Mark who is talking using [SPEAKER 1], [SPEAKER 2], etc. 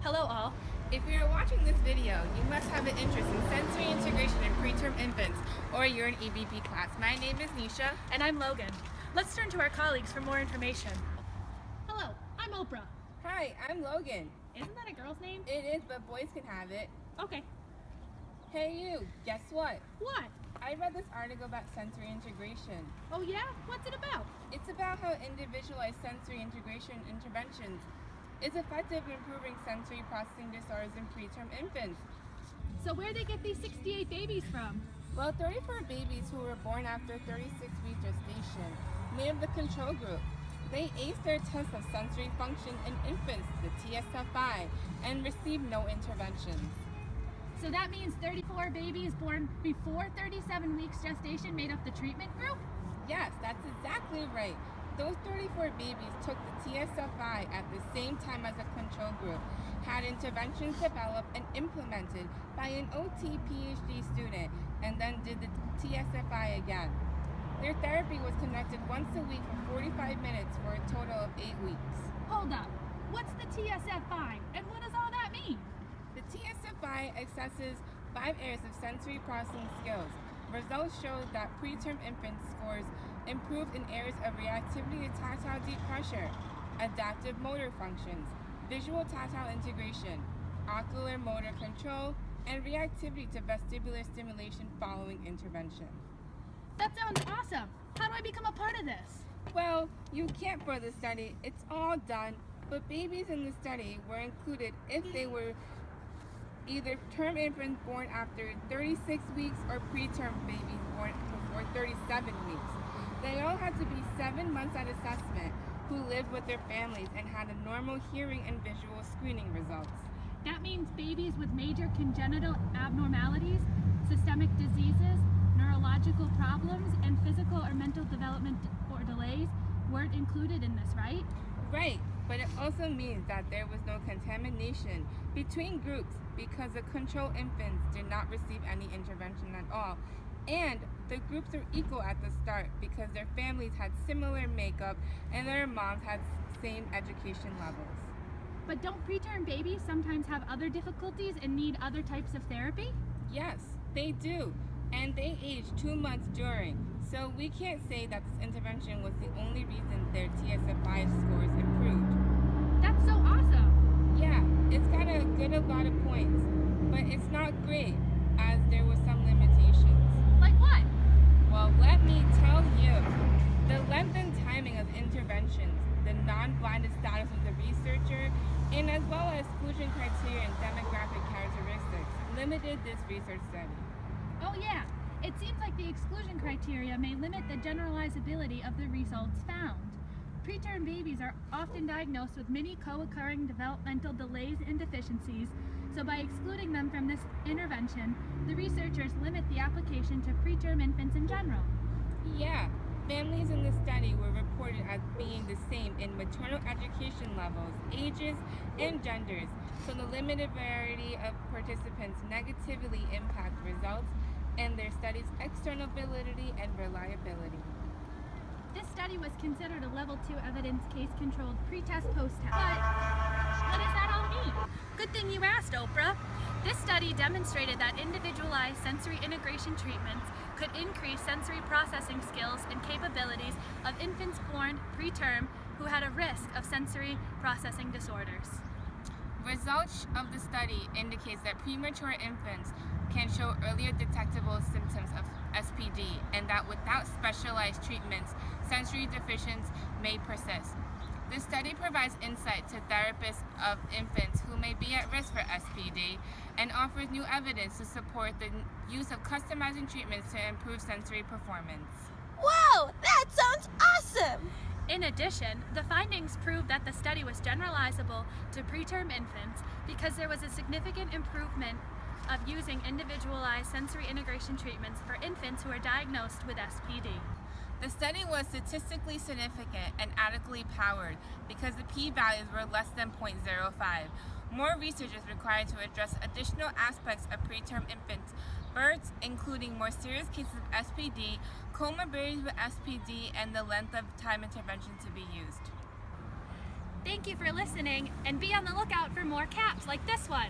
[SPEAKER 1] Hello all.
[SPEAKER 2] If you're watching this video, you must have an interest in sensory integration in preterm infants, or you're an EBP class. My name is Nisha.
[SPEAKER 1] And I'm Logan. Let's turn to our colleagues for more information.
[SPEAKER 3] Hello, I'm Oprah.
[SPEAKER 2] Hi, I'm Logan.
[SPEAKER 3] Isn't that a girl's name?
[SPEAKER 2] It is, but boys can have it.
[SPEAKER 3] Okay.
[SPEAKER 2] Hey you, guess what?
[SPEAKER 3] What?
[SPEAKER 2] I read this article about sensory integration.
[SPEAKER 3] Oh yeah? What's it about?
[SPEAKER 2] It's about how individualized sensory integration interventions is effective in improving sensory processing disorders in preterm infants.
[SPEAKER 3] So where'd they get these 68 babies from?
[SPEAKER 2] Well, 34 babies who were born after 36-week gestation made up the control group. They aced their test of sensory function in infants, the TSFI, and received no interventions.
[SPEAKER 3] So that means 34 babies born before 37 weeks gestation made up the treatment group?
[SPEAKER 2] Yes, that's exactly right. Those 34 babies took the TSFI at the same time as a control group, had interventions developed and implemented by an OT PhD student, and then did the TSFI again. Their therapy was conducted once a week for 45 minutes for a total of 8 weeks.
[SPEAKER 3] Hold up. What's the TSFI and what does all that mean?
[SPEAKER 2] The TSFI assesses 5 areas of sensory processing skills. Results show that preterm infant scores improved in areas of reactivity to tactile deep pressure, adaptive motor functions, visual tactile integration, ocular motor control, and reactivity to vestibular stimulation following intervention.
[SPEAKER 3] That sounds awesome. How do I become a part of this?
[SPEAKER 2] Well, you can't for the study. It's all done, but babies in the study were included if they were either term infants born after 36 weeks or preterm babies born before 37 weeks. They all had to be 7 months at assessment, who lived with their families and had a normal hearing and visual screening results.
[SPEAKER 3] That means babies with major congenital abnormalities, systemic diseases, neurological problems, and physical or mental development or delays weren't included in this, right?
[SPEAKER 2] Right, but it also means that there was no contamination between groups because the control infants did not receive any intervention at all. And the groups are equal at the start because their families had similar makeup and their moms had same education levels.
[SPEAKER 3] But don't preterm babies sometimes have other difficulties and need other types of therapy?
[SPEAKER 2] Yes, they do. And they age 2 months during. So we can't say that this intervention was the only reason their TSFI scores improved.
[SPEAKER 3] That's so awesome!
[SPEAKER 2] Yeah, it's got a lot of points, but it's not great as there were some limitations.
[SPEAKER 3] Like what?
[SPEAKER 2] Well, let me tell you. The length and timing of interventions, the non-blinded status of the researcher, and as well as exclusion criteria and demographic characteristics limited this research study.
[SPEAKER 3] Oh yeah, it seems like the exclusion criteria may limit the generalizability of the results found. Preterm babies are often diagnosed with many co-occurring developmental delays and deficiencies, so by excluding them from this intervention, the researchers limit the application to preterm infants in general.
[SPEAKER 2] Yeah, families in the study were reported as being the same in maternal education levels, ages, and genders, so the limited variety of participants negatively impact results and their study's external validity and reliability.
[SPEAKER 3] This study was considered a level 2 evidence case-controlled pre-test post-test. But what does that all mean?
[SPEAKER 1] Good thing you asked, Oprah. This study demonstrated that individualized sensory integration treatments could increase sensory processing skills and capabilities of infants born preterm who had a risk of sensory processing disorders.
[SPEAKER 2] Results of the study indicates that premature infants can show earlier detectable symptoms of SPD, and that without specialized treatments, sensory deficiencies may persist. This study provides insight to therapists of infants who may be at risk for SPD and offers new evidence to support the use of customizing treatments to improve sensory performance.
[SPEAKER 4] Wow, that sounds awesome!
[SPEAKER 1] In addition, the findings prove that the study was generalizable to preterm infants because there was a significant improvement of using individualized sensory integration treatments for infants who are diagnosed with SPD.
[SPEAKER 2] The study was statistically significant and adequately powered because the p-values were less than 0.05. More research is required to address additional aspects of preterm infants' births, including more serious cases of SPD, comorbidities with SPD, and the length of time intervention to be used.
[SPEAKER 1] Thank you for listening, and be on the lookout for more caps like this one.